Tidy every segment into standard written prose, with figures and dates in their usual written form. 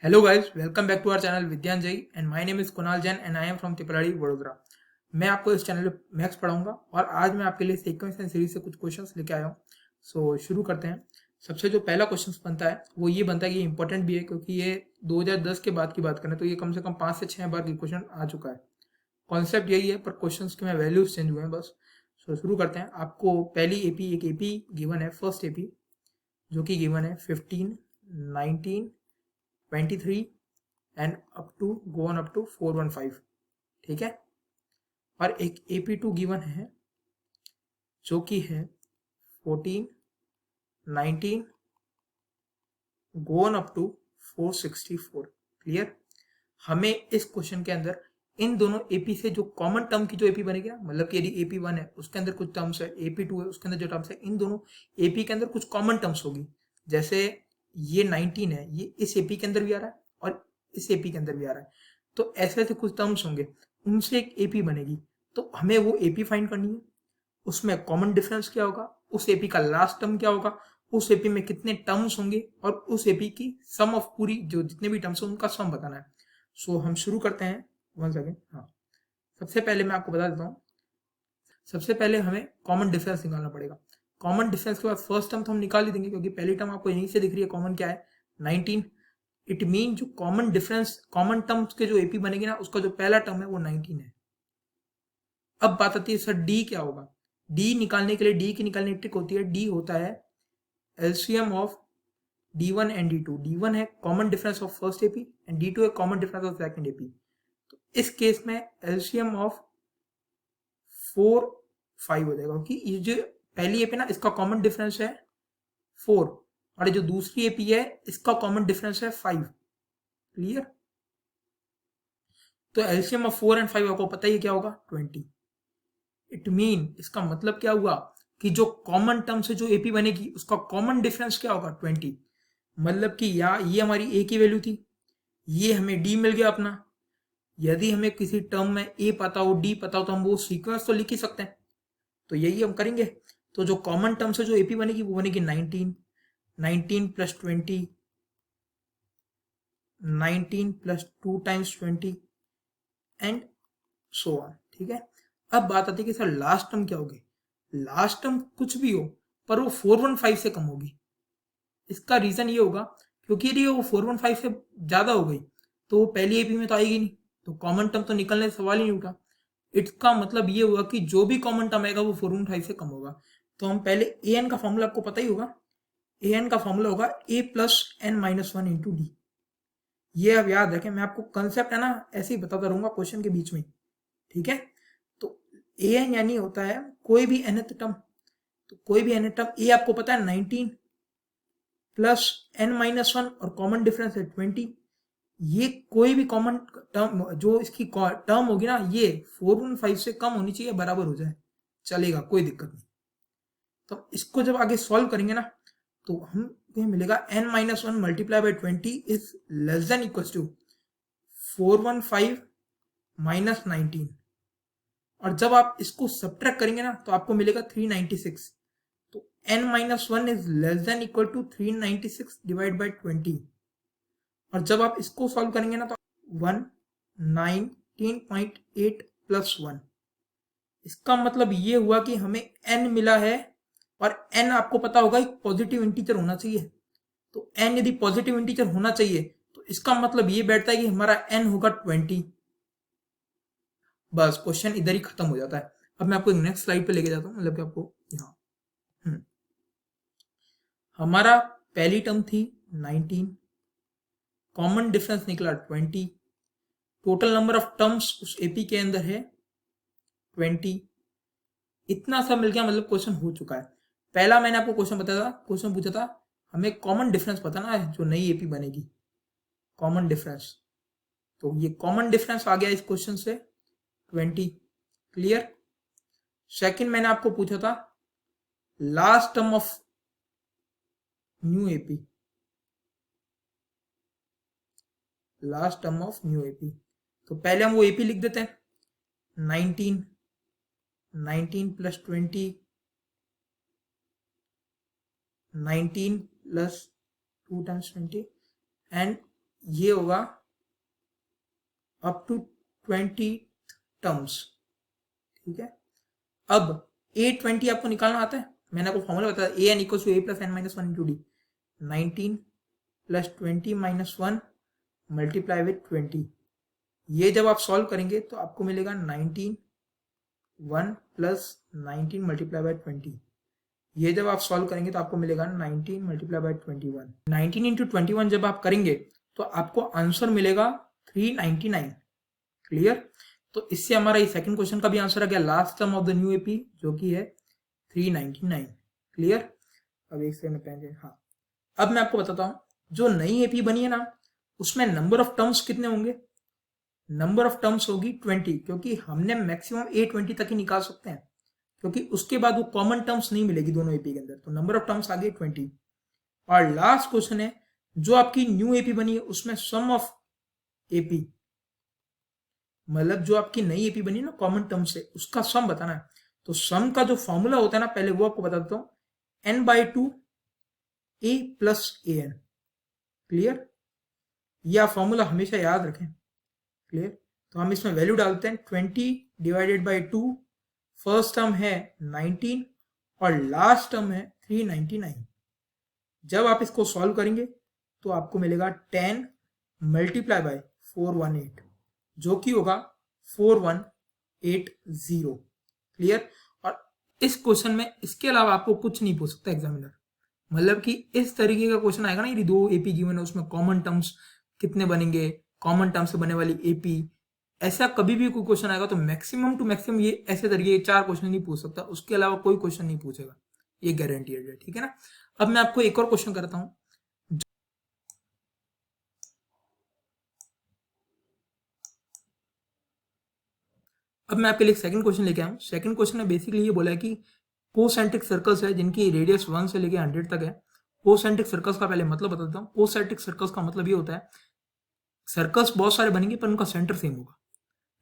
Hello guys, welcome back to our channel Vidyanjay and my name is Kunal Jain and I am from Tipaladi, Vadodara. मैं आपको इस channel पे maths पढ़ाऊंगा और आज मैं आपके लिए सीक्वेंस एंड सीरीज से कुछ क्वेश्चंस लेके आया हूँ। शुरू करते हैं। सबसे जो पहला क्वेश्चन बनता है वो ये बनता है कि ये इंपॉर्टेंट भी है क्योंकि ये 2010 के बाद की बात करें तो ये कम से कम 5 से 6 बार की क्वेश्चन आ चुका है। कॉन्सेप्ट यही है पर क्वेश्चन के में वैल्यूज चेंज हुए हैं बस। शुरू करते हैं। आपको पहली एपी एक एपी गिवन है, फर्स्ट एपी जो कि गिवन है 15, 19, 23 and up to go on up to 415। ठीक है। और एक AP2 गिवन है जो कि है 14, 19 go on up to 464। Clear. हमें इस क्वेश्चन के अंदर इन दोनों एपी से जो कॉमन टर्म की जो एपी बनेगी ना, मतलब कि यदि AP1 है उसके अंदर कुछ टर्म्स है, AP2 है उसके अंदर जो टर्म्स है, इन दोनों एपी के अंदर कुछ कॉमन टर्म्स होगी। जैसे ये 19 है, ये इस एपी के अंदर भी आ रहा है और इस एपी के अंदर भी आ रहा है, तो ऐसे ऐसे कुछ टर्म्स होंगे, उनसे एक एपी बनेगी। तो हमें वो एपी फाइंड करनी है। उसमें कॉमन डिफरेंस क्या होगा, उस एपी का लास्ट टर्म क्या होगा, उस एपी में कितने टर्म्स होंगे और उस एपी की सम ऑफ पूरी जो जितने भी टर्म्स हैं उनका सम बताना है। हम शुरू करते हैं। One second. हाँ, सबसे पहले मैं आपको बता देता हूँ। सबसे पहले हमें कॉमन डिफरेंस निकालना पड़ेगा। कॉमन डिफरेंस के बाद फर्स्ट टर्म तो हम निकाल ही देंगे क्योंकि पहली टर्म आपको यहीं से दिख रही है। कॉमन क्या है? 19। इट मीन जो कॉमन डिफरेंस कॉमन टर्म्स के जो एपी बनेगी ना, उसका जो पहला टर्म है वो 19 है। अब बात आती है सर डी क्या होगा। डी निकालने के लिए डी की निकालने की ट्रिक होती है। डी होता है LCM of D1 and D2। D1 है common difference of first AP and D2 है common difference of second AP. तो इस केस में एलसीएम ऑफ 4 5 हो जाएगा क्योंकि ये जो पहली एपी ना इसका कॉमन डिफरेंस है 4 और जो दूसरी एपी है इसका कॉमन डिफरेंस है 5। क्लियर। तो एलसीएम ऑफ 4 एंड 5 आपको पता ही क्या होगा, 20। इट मीन इसका मतलब क्या हुआ कि जो कॉमन टर्म से जो एपी बनेगी उसका कॉमन डिफरेंस क्या होगा, 20। मतलब कि या ये हमारी ए की वैल्यू थी, ये हमें डी मिल गया अपना। यदि हमें किसी टर्म में ए पता हो डी पता हो तो हम वो सीक्वेंस तो लिख ही सकते हैं। तो यही हम करेंगे। तो जो कॉमन टर्म से जो एपी बनेगी वो बनेगी 19, 19 plus 20, 19 plus 2 times 20 and so on. ठीक है। अब बात आती है कि सर लास्ट टर्म क्या होगी। लास्ट टर्म कुछ भी हो पर वो 415 से कम होगी। इसका रीजन ये होगा क्योंकि यदि वो 415 से ज्यादा हो गई तो वो पहली एपी में तो आएगी नहीं, तो कॉमन टर्म तो निकलने का सवाल ही नहीं उठा। इसका मतलब ये हुआ कि जो भी कॉमन टर्म आएगा वो 415 से कम होगा। तो हम पहले ए एन का फॉर्मूला आपको पता ही होगा। ए एन का फॉर्मूला होगा a plus n minus one into d. ये अब याद रखें, मैं आपको कंसेप्ट है ना ऐसे ही बताता रहूंगा क्वेश्चन के बीच में। ठीक है। तो ए एन यानी होता है कोई भी nth टर्म। तो कोई भी nth टर्म, ए आपको पता है 19 प्लस एन माइनस वन और कॉमन डिफरेंस है 20। ये कोई भी कॉमन टर्म जो इसकी टर्म होगी ना, ये 415 से कम होनी चाहिए, बराबर हो जाए, चलेगा, कोई दिक्कत नहीं। तो इसको जब आगे सॉल्व करेंगे ना तो हम ये मिलेगा n minus one multiply by 20 is less than equal to 415 minus 19। और जब आप इसको सब्ट्रैक्ट करेंगे ना तो आपको मिलेगा 396। तो n minus one is less than equal to 396 divide by 20। और जब आप इसको सॉल्व करेंगे ना तो 119.8 प्लस 1। इसका मतलब ये हुआ कि हमें n मिला है और n आपको पता होगा एक पॉजिटिव इंटीजर होना चाहिए। तो n यदि पॉजिटिव इंटीजर होना चाहिए तो इसका मतलब ये बैठता है कि हमारा n होगा 20। बस क्वेश्चन इधर ही खत्म हो जाता है। अब मैं आपको नेक्स्ट स्लाइड पे लेके जाता हूँ, मतलब कि आपको यहाँ हमारा पहली टर्म थी 19, कॉमन डिफरेंस निकला 20, टोटल नंबर ऑफ टर्म्स उस एपी के अंदर है 20। इतना सब मिल गया, मतलब क्वेश्चन हो चुका है। पहला मैंने आपको क्वेश्चन बताया था, क्वेश्चन पूछा था हमें कॉमन डिफरेंस बताना है जो नई एपी बनेगी, कॉमन डिफरेंस। तो ये कॉमन डिफरेंस आ गया इस क्वेश्चन से 20। क्लियर। सेकंड मैंने आपको पूछा था last term of new AP, last term of new AP. तो पहले हम वो एपी लिख देते हैं। 19, 19 प्लस 20, 19 प्लस 2 टाइम्स 20 एंड ये होगा अप टू 20 टर्म्स, ठीक है। अब A20 आपको निकालना आता है, मैंने आपको फॉर्मूला बताया, a n equal to a plus n minus one into d, 19 plus 20 minus one multiply with 20। ये जब आप सॉल्व करेंगे तो आपको मिलेगा 19 1 प्लस 19 मल्टीप्लाई बाय 20। ये जब आप सॉल्व करेंगे तो आपको मिलेगा 19 मल्टीप्लाई बाय 21। 19 इंटू 21 जब आप करेंगे तो आपको आंसर मिलेगा 399। क्लियर। तो इससे हमारा ये सेकंड क्वेश्चन का भी आंसर आ गया, last term of the new AP जो कि है 399। क्लियर। अब एक सेकंड पहले, हाँ अब मैं आपको बताता हूं, जो नई एपी बनी है ना उसमें नंबर ऑफ टर्म्स कितने होंगे। नंबर ऑफ टर्म्स होगी 20, क्योंकि हमने मैक्सिमम A20 तक ही निकाल सकते हैं, क्योंकि उसके बाद वो कॉमन टर्म्स नहीं मिलेगी दोनों एपी के अंदर, तो नंबर ऑफ टर्म्स आ गए 20। और लास्ट क्वेश्चन है, जो आपकी न्यू एपी बनी है उसमें सम ऑफ एपी, मतलब जो आपकी नई एपी बनी है ना कॉमन टर्म से, उसका सम बताना है। तो सम का जो फॉर्मूला होता है ना, पहले वो आपको बता देता हूं, n/2 a plus a n. Clear. यह फॉर्मूला हमेशा याद रखें। क्लियर। तो हम इसमें वैल्यू डालते हैं 20 डिवाइडेड बाई 2, फर्स्ट टर्म है 19 और लास्ट टर्म है 399। जब आप इसको सॉल्व करेंगे तो आपको मिलेगा 10 मल्टीप्लाई बाय 418, जो कि होगा 4180। क्लियर। और इस क्वेश्चन में इसके अलावा आपको कुछ नहीं पूछ सकता एग्जामिनर, मतलब कि इस तरीके का क्वेश्चन आएगा ना, ये दो एपी गिवन है उसमें कॉमन टर्म्स कितने बनेंगे, कॉमन टर्म से बनने वाली एपी, ऐसा कभी भी कोई क्वेश्चन आएगा तो मैक्सिमम टू मैक्सिमम ये ऐसे तरीके के 4 क्वेश्चन नहीं पूछ सकता, उसके अलावा कोई क्वेश्चन नहीं पूछेगा, ये गारंटीड है। ठीक है ना। अब मैं आपको एक और क्वेश्चन करता हूं। अब मैं आपके लिए सेकंड क्वेश्चन लेके आया हूं। सेकंड क्वेश्चन में बेसिकली ये बोला है कि कोसेंट्रिक सर्कल्स है जिनकी रेडियस 1 से लेके 100 तक है। कोसेंट्रिक सर्कल्स का पहले मतलब बता देता हूं। कोसेंट्रिक सर्कल्स का मतलब ये होता है, सर्कल्स बहुत सारे बनेंगे पर उनका सेंटर सेम होगा,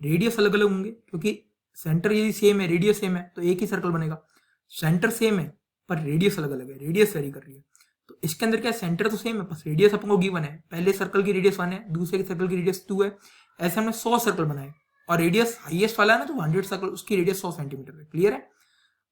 रेडियस अलग अलग होंगे, क्योंकि सेंटर यदि सेम है रेडियस सेम है तो एक ही सर्कल बनेगा। सेंटर सेम है पर रेडियस अलग अलग है, रेडियस वेरी कर रही है। तो इसके अंदर क्या, सेंटर तो सेम है बस रेडियस अपन को गिवन है, पहले सर्कल की रेडियस 1 है, दूसरे सर्कल की रेडियस 2 है, ऐसे हमने 100 सर्कल बनाए और रेडियस हाईएस्ट वाला है ना, तो 100 सर्कल, उसकी रेडियस 100 सेंटीमीटर है। क्लियर है।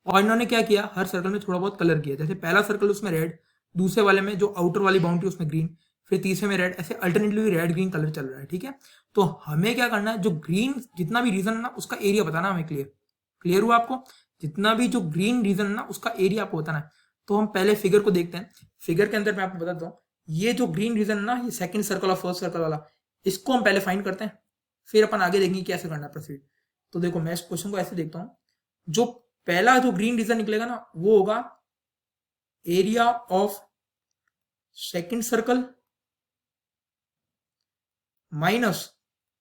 और इन्होंने क्या किया, हर सर्कल में थोड़ा बहुत कलर किया, जैसे पहला सर्कल उसमें रेड, दूसरे वाले में जो आउटर वाली बाउंड्री उसमें ग्रीन, फिर तीसरे में रेड, ऐसे अल्टरनेटली रेड ग्रीन कलर चल रहा है। ठीक है। तो हमें क्या करना है, जो ग्रीन जितना भी रीजन है ना उसका एरिया बताना हमें। क्लियर हुआ आपको। जितना भी जो ग्रीन रीजन है ना उसका एरिया आपको बताना है। तो हम पहले फिगर को देखते हैं। फिगर के अंदर मैं आपको बताता हूँ, ये जो ग्रीन रीजन है ना, ये सेकंड सर्कल और फर्स्ट सर्कल वाला, इसको हम पहले फाइंड करते हैं, फिर अपन आगे देखेंगे कैसे करना है प्रोसीड। तो देखो मैं इस क्वेश्चन को ऐसे देखता हूँ, जो पहला जो ग्रीन रीजन निकलेगा ना वो होगा area of second circle minus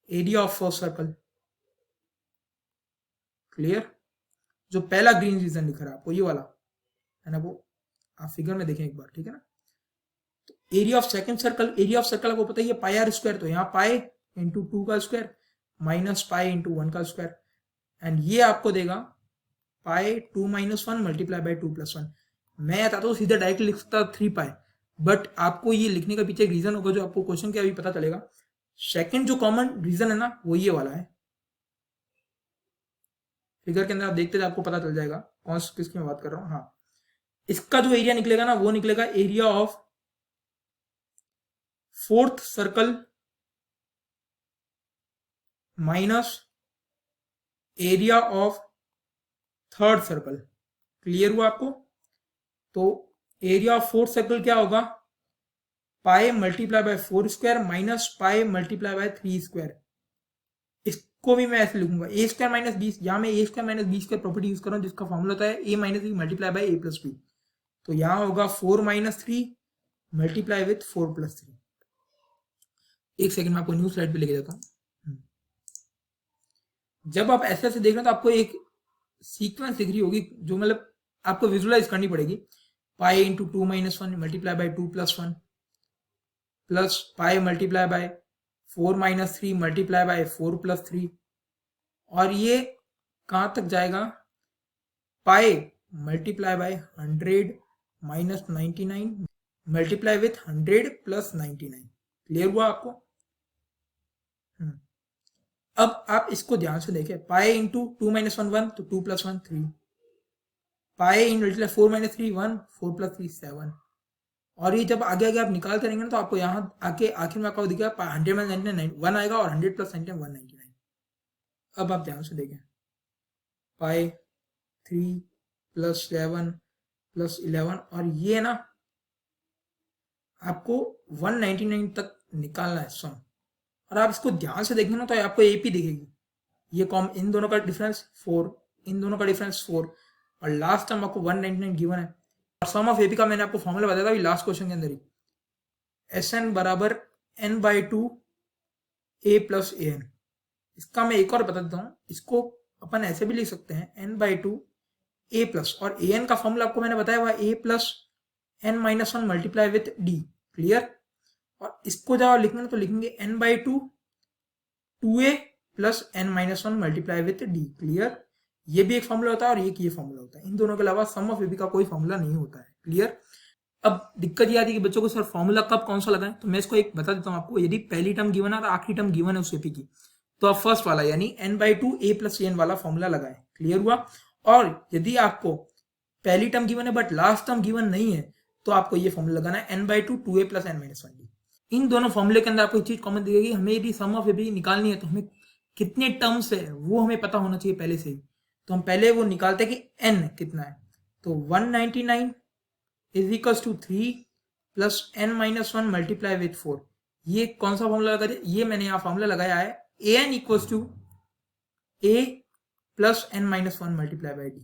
area of first circle. Clear. जो पहला ग्रीन रीजन लिख रहा है आपको, ये वाला है ना, वो आप फिगर में देखें एक बार। ठीक है ना। तो area of second circle, area of circle आपको पता ही है पाई आर स्क्वायर, तो यहाँ पाई इंटू 2 का स्क्वायर माइनस पाई इंटू 1 का स्क्वायर, एंड ये आपको देगा पाई 2 माइनस 1 मल्टीप्लाई बाई 2 प्लस 1। मैं चाहता हूँ सीधा डायरेक्टली लिख सकता 3 पाई, बट आपको ये लिखने का पीछे एक रीजन होगा जो आपको क्वेश्चन के अभी पता चलेगा। सेकंड जो कॉमन रीजन है ना वो ये वाला है, फिगर के अंदर आप देखते आपको पता चल जाएगा कौन किसकी मैं बात कर रहा हूँ। हाँ, इसका जो एरिया निकलेगा ना वो निकलेगा area of fourth circle minus area of third circle. Clear हुआ आपको। तो एरिया ऑफ फोर्थ सर्कल क्या होगा, पाई multiply by 4 square minus pi multiply by 3 square. इसको भी मैं ऐसे लिखूंगा ए स्क्वायर माइनस बी, यहाँ मैं a square minus b square property use कर रहा हूँ जिसका फॉर्मूला होता है a minus b multiply by a plus b. तो यहाँ होगा 4 माइनस 3 मल्टीप्लाई विथ 4 प्लस 3। एक सेकंड में आपको न्यू स्लाइड पे लेके जाता हूँ। जब आप ऐसे ऐसे देख रहे हो तो आपको एक सीक्वेंस दिख रही होगी जो मतलब आपको विजुअलाइज करनी पड़ेगी। Pi into 2 minus 1 multiply by 2 plus 1 plus pi multiply by 4 minus 3 multiply by 4 plus 3, और ये कहाँ तक जाएगा, पाई multiply by 100 minus 99 multiply with 100 plus 99। Clear हुआ आपको? अब आप इसको ध्यान से देखें, पाई इंटू 2 - 1 1, तो 2 + 1 3, पाई इन 4 - 3 1, 4 + 3 7, और ये जब आगे आगे आप निकालते रहेंगे ना तो आपको यहाँ आके आखिर में आपको दिखेगा 100 - 99 1 आएगा और 100 + 99 199। अब आप ध्यान से देखें, पाई 3 + 7 + 11, और ये ना आपको 199 तक निकालना है सम, और आप इसको ध्यान से देखेंगे ना तो आपको एपी दिखेगी, ये कॉम इन दोनों का डिफरेंस 4, इन दोनों का डिफरेंस 4, और लास्ट टर्म आपको 199 गिवन है। और सम ऑफ एपी का मैंने आपको फॉर्मूला बताया था अभी लास्ट क्वेश्चन के अंदर ही, SN = n/2 a + an। इसका मैं एक और बता देता हूँ, इसको अपन ऐसे भी लिख सकते हैं n/2 a+, और an का फॉर्मूला आपको मैंने बताया हुआ a + n - 1 multiply with d। Clear? और इसको जब आप लिखेंगे तो लिखेंगे n/2 2a + n - 1 multiply with d। Clear? ये भी एक फॉर्मूला होता है और ये फॉर्मूला होता है, इन दोनों के अलावा सम ऑफ एपी का कोई फॉर्मूला नहीं होता है। क्लियर? अब दिक्कत ये आती है कि बच्चों को सर फॉर्मूला कब कौन सा लगाएं, तो मैं इसको एक बता देता हूँ आपको। यदि पहली टर्म गिवन है और आखिरी टर्म गिवन है उस एपी की, तो आप फर्स्ट वाला यानी n/2 a + n वाला फॉर्मूला लगाएं। क्लियर हुआ? और यदि आपको पहली टर्म गिवन है बट लास्ट टर्म गिवन नहीं है, तो आपको ये फॉर्मूला लगाना है n/2 2a + n - 1d। इन दोनों फॉर्मूले के अंदर आपको एक चीज कॉमन दिखेगी, हमें यदि सम ऑफ एपी निकालनी है तो हमें कितने टर्म्स है वो हमें पता होना चाहिए पहले से ही। तो हम पहले वो निकालते हैं कि n कितना है, तो 199 = 3 + n - 1 मल्टीप्लाई विथ 4। ये कौन सा फॉर्मूला लगा दिया? ये मैंने यहाँ फॉर्मूला लगाया है an = a + n - 1 multiply by d।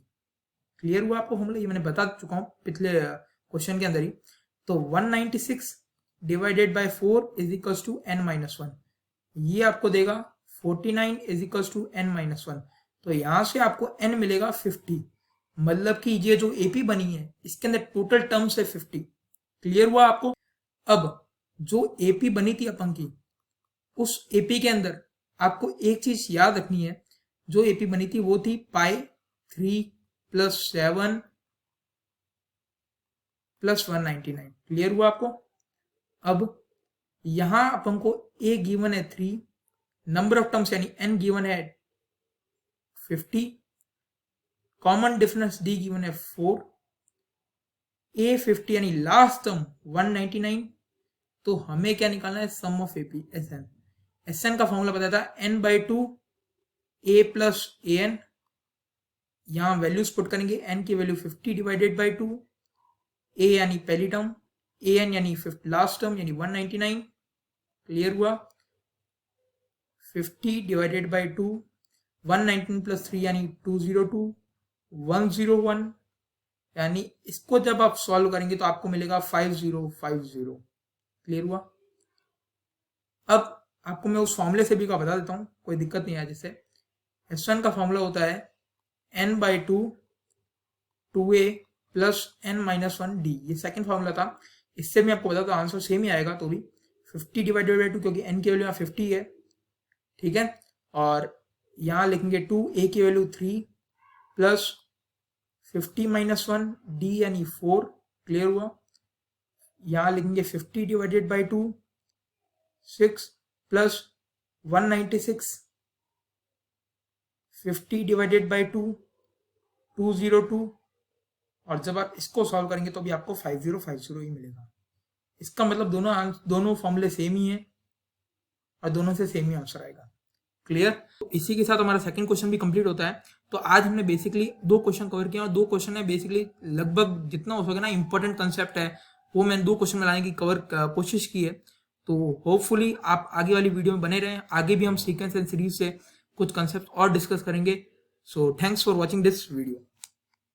Clear हुआ आपको फॉर्मूला? ये मैंने बता चुका हूँ पिछले क्वेश्चन के अंदर ही। तो 196 / 4 = n - 1, ये आपको देगा 49 = n - 1। तो यहां से आपको n मिलेगा 50, मतलब कि ये जो एपी बनी है इसके अंदर टोटल टर्म्स है 50। क्लियर हुआ आपको? अब जो एपी बनी थी अपन की, उस एपी के अंदर आपको एक चीज याद रखनी है, जो एपी बनी थी वो थी पाई 3 + 7 + 199। क्लियर हुआ आपको? अब यहां अपन को ए गिवन है 3, नंबर ऑफ टर्म्स यानी n गिवन है 50, कॉमन डिफरेंस d गिवन है 4, a 50 यानी लास्ट टर्म 199। तो हमें क्या निकालना है? सम ऑफ एपी SN। SN का फॉर्मूला बताया था n/2 a + an। यहां वैल्यूज पुट करेंगे, n की वैल्यू 50 / 2, a यानी पहली टर्म, an यानी लास्ट टर्म यानी 199। क्लियर हुआ? 50 / 2, 119 + 3 यानी 202, 101, यानी इसको जब आप सॉल्व करेंगे तो आपको मिलेगा 5050। क्लियर हुआ? अब आपको मैं उस फॉर्मूले से भी का बता देता हूं, कोई दिक्कत नहीं है। जैसे S1 का फॉर्मूला होता है n/2 2a + n - 1d। ये सेकंड फॉर्मूला था, इससे भी आपको बता दो आंसर सेम ही आएगा। तो भी 50 / 2, क्योंकि n की वैल्यू यहाँ 50 है, ठीक है। और यहाँ लिखेंगे 2, a की वैल्यू 3 + 50 - 1 d यानी 4। क्लियर हुआ? यहाँ लिखेंगे 50 / 2 6 + 196, 50 / 2 202, और जब आप इसको सॉल्व करेंगे तो भी आपको 5050 ही मिलेगा। इसका मतलब दोनों फॉर्मूले सेम ही है और दोनों से सेम ही आंसर आएगा। क्लियर? तो इसी के साथ हमारा सेकंड क्वेश्चन भी कंप्लीट होता है। तो आज हमने बेसिकली 2 क्वेश्चन कवर किया और 2 क्वेश्चन है बेसिकली लगभग जितना हो सके ना इंपॉर्टेंट कंसेप्ट है वो मैंने 2 क्वेश्चन में लाने की कोशिश की है। तो होपफुली आप आगे वाली वीडियो में बने रहें, आगे भी हम सीक्वेंस एंड सीरीज से कुछ कंसेप्ट और डिस्कस करेंगे। So thanks for watching this video.